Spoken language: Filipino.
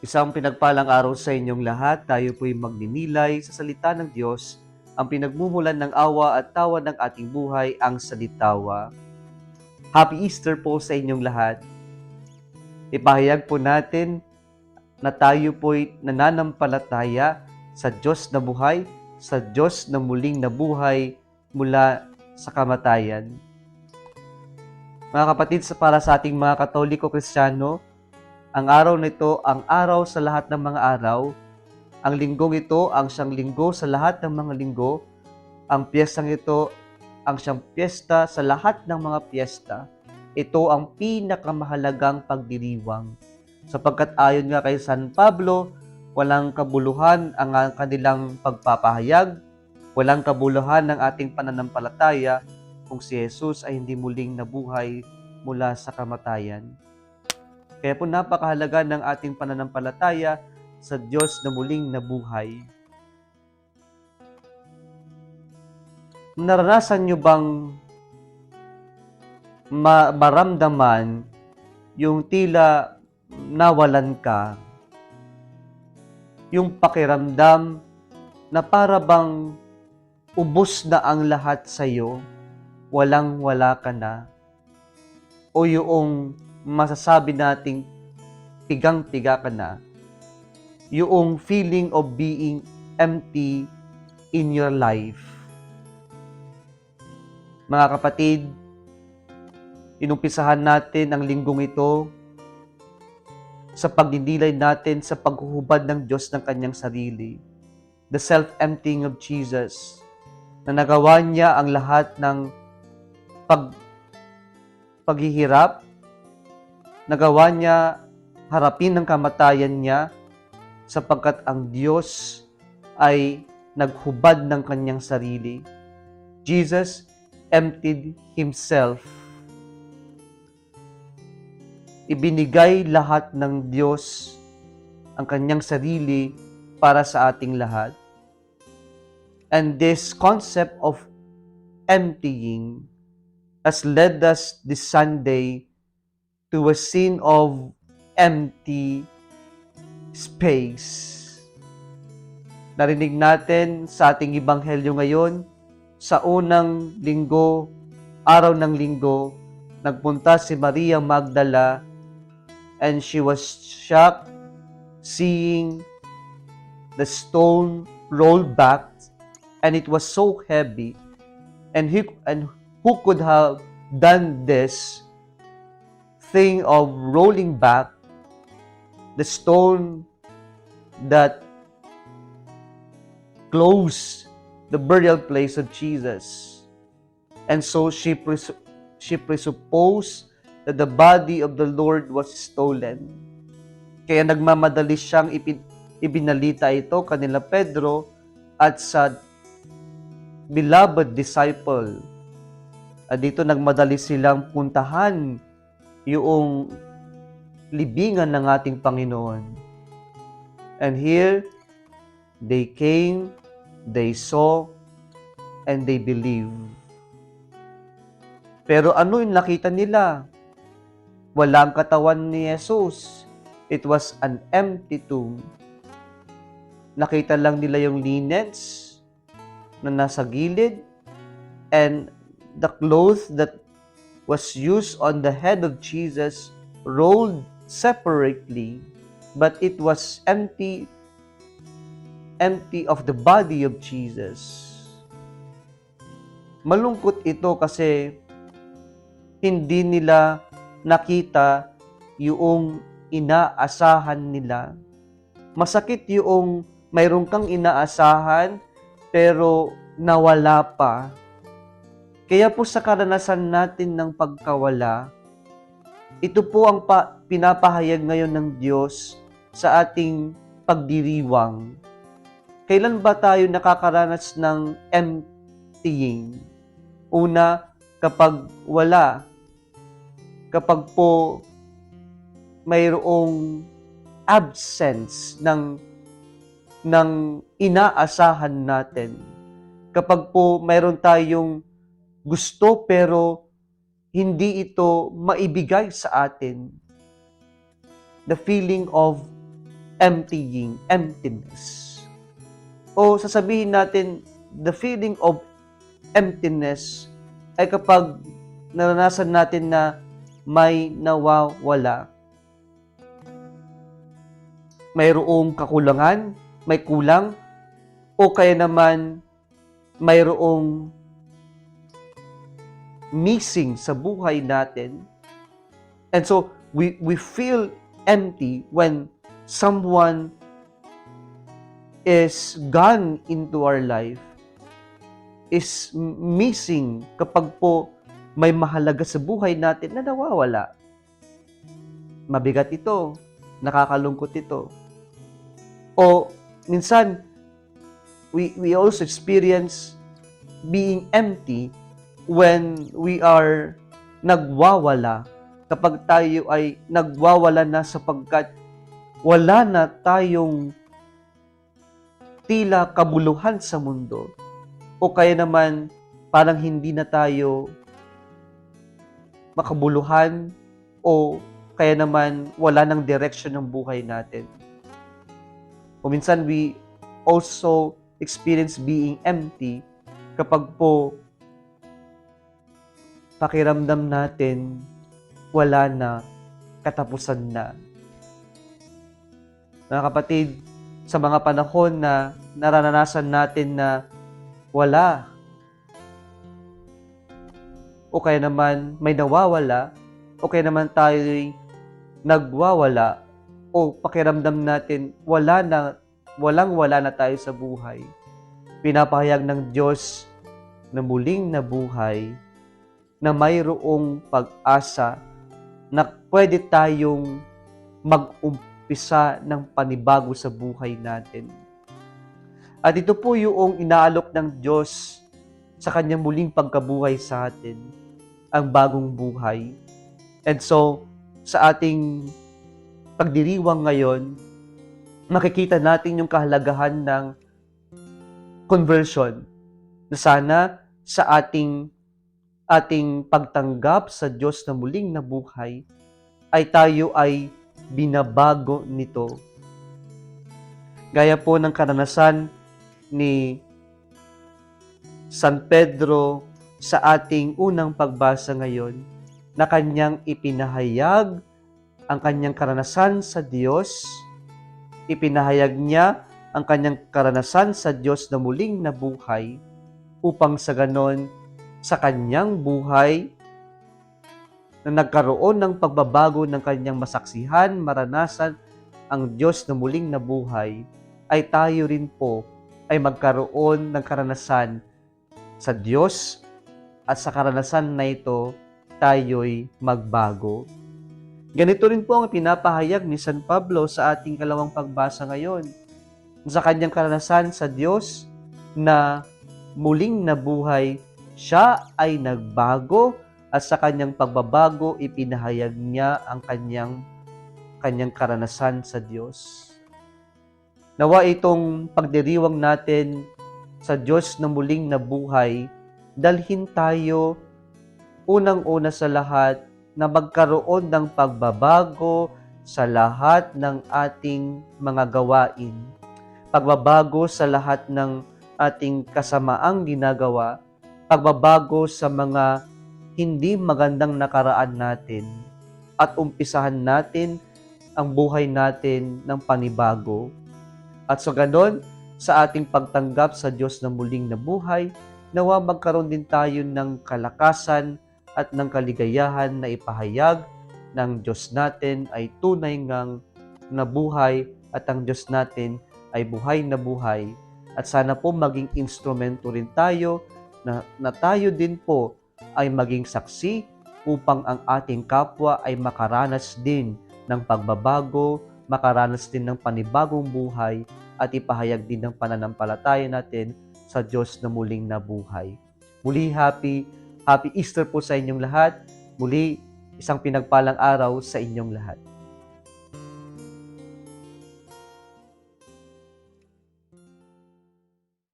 Isang pinagpalang araw sa inyong lahat. Tayo po'y magninilay sa salita ng Diyos, ang pinagmumulan ng awa at tawa ng ating buhay, ang salitawa. Happy Easter po sa inyong lahat. Ipahayag po natin na tayo po'y nananampalataya sa Diyos na buhay, sa Diyos na muling nabuhay mula sa kamatayan. Mga kapatid, para sa ating mga Katoliko Kristiyano, ang araw nito ang araw sa lahat ng mga araw. Ang linggong ito ang siyang linggo sa lahat ng mga linggo. Ang piyestang ito ang siyang piyesta sa lahat ng mga piyesta. Ito ang pinakamahalagang pagdiriwang. Sapagkat ayon nga kay San Pablo, walang kabuluhan ang kanilang pagpapahayag, walang kabuluhan ng ating pananampalataya kung si Jesus ay hindi muling nabuhay mula sa kamatayan. Kaya po napakahalaga ng ating pananampalataya sa Diyos na muling nabuhay. Naranasan nyo bang maramdaman yung tila nawalan ka? Yung pakiramdam na para bang ubos na ang lahat sa'yo, walang-wala ka na? O yung masasabi nating pigang-piga ka na, yung feeling of being empty in your life. Mga kapatid, inumpisahan natin ang linggong ito sa pagdidilay natin sa paghuhubad ng Diyos ng kanyang sarili. The self-emptying of Jesus, na nagawa niya ang lahat ng paghihirap, nagawa niya harapin ng kamatayan niya sapagkat ang Diyos ay naghubad ng kanyang sarili. Jesus emptied Himself. Ibinigay lahat ng Diyos ang kanyang sarili para sa ating lahat. And this concept of emptying has led us this Sunday to a scene of empty space. Narinig natin sa ating ebanghelyo ngayon, sa unang linggo, araw ng linggo, nagpunta si Maria Magdala and she was shocked seeing the stone rolled back, and it was so heavy. And who could have done this thing of rolling back the stone that closed the burial place of Jesus? And so she presupposed that the body of the Lord was stolen. Kaya nagmamadali siyang ibinalita ito kanila Pedro at sa beloved disciple. At dito nagmadali silang puntahan yung libingan ng ating Panginoon. And here, they came, they saw, and they believed. Pero ano yung nakita nila? Walang katawan ni Jesus. It was an empty tomb. Nakita lang nila yung linens na nasa gilid and the cloth that was used on the head of Jesus rolled separately, but it was empty of the body of Jesus. Malungkot ito kasi hindi nila nakita yung inaasahan nila. Masakit yung mayroon kang inaasahan pero nawala pa. Kaya po sa karanasan natin ng pagkawala, ito po ang pinapahayag ngayon ng Diyos sa ating pagdiriwang. Kailan ba tayo nakakaranas ng emptying? Una, kapag wala. Kapag po mayroong absence ng inaasahan natin. Kapag po mayroon tayong gusto pero hindi ito maibigay sa atin. The feeling of emptiness. O sasabihin natin, the feeling of emptiness ay kapag naranasan natin na may nawawala. Mayroong kakulangan, may kulang, o kaya naman mayroong missing sa buhay natin. And so, we feel empty when someone is gone into our life, is missing kapag po may mahalaga sa buhay natin na nawawala. Mabigat ito, nakakalungkot ito. O minsan, we also experience being empty when we are nagwawala. Kapag tayo ay nagwawala na sapagkat wala na tayong tila kabuluhan sa mundo. O kaya naman parang hindi na tayo makabuluhan o kaya naman wala ng direction ng buhay natin. O minsan we also experience being empty kapag po pakiramdam natin wala na, katapusan na. Mga kapatid, sa mga panahon na naranasan natin na wala o kaya naman may nawawala o kaya naman tayo'y nagwawala o pakiramdam natin walang-wala na tayo sa buhay. Pinapahayag ng Diyos na muling nabuhay, na mayroong pag-asa na pwede tayong mag-umpisa ng panibago sa buhay natin. At ito po yung inaalok ng Diyos sa kanyang muling pagkabuhay sa atin, ang bagong buhay. And so, sa ating pagdiriwang ngayon, makikita natin yung kahalagahan ng conversion na sana sa ating pagtanggap sa Diyos na muling nabuhay ay tayo ay binabago nito. Gaya po ng karanasan ni San Pedro sa ating unang pagbasa ngayon, na kanyang ipinahayag ang kanyang karanasan sa Diyos. Ipinahayag niya ang kanyang karanasan sa Diyos na muling nabuhay upang sa ganon, sa kanyang buhay na nagkaroon ng pagbabago ng kanyang masaksihan, maranasan ang Diyos na muling nabuhay, ay tayo rin po ay magkaroon ng karanasan sa Diyos at sa karanasan na ito, tayo'y magbago. Ganito rin po ang pinapahayag ni San Pablo sa ating kalawang pagbasa ngayon. Sa kanyang karanasan sa Diyos na muling nabuhay, siya ay nagbago at sa kanyang pagbabago, ipinahayag niya ang kanyang karanasan sa Diyos. Nawa itong pagdiriwang natin sa Diyos na muling nabuhay, dalhin tayo unang-una sa lahat na magkaroon ng pagbabago sa lahat ng ating mga gawain. Pagbabago sa lahat ng ating kasamaang ginagawa, pagbabago sa mga hindi magandang nakaraan natin, at umpisahan natin ang buhay natin ng panibago. At sa ganon, sa ating pagtanggap sa Diyos na muling nabuhay, nawa magkaroon din tayo ng kalakasan at ng kaligayahan na ipahayag ng Diyos natin ay tunay ngang nabuhay at ang Diyos natin ay buhay na buhay. At sana po maging instrumento rin tayo na tayo din po ay maging saksi upang ang ating kapwa ay makaranas din ng pagbabago, makaranas din ng panibagong buhay at ipahayag din ng pananampalataya natin sa Diyos na muling nabuhay. Muli, Happy Easter po sa inyong lahat. Muli, isang pinagpalang araw sa inyong lahat.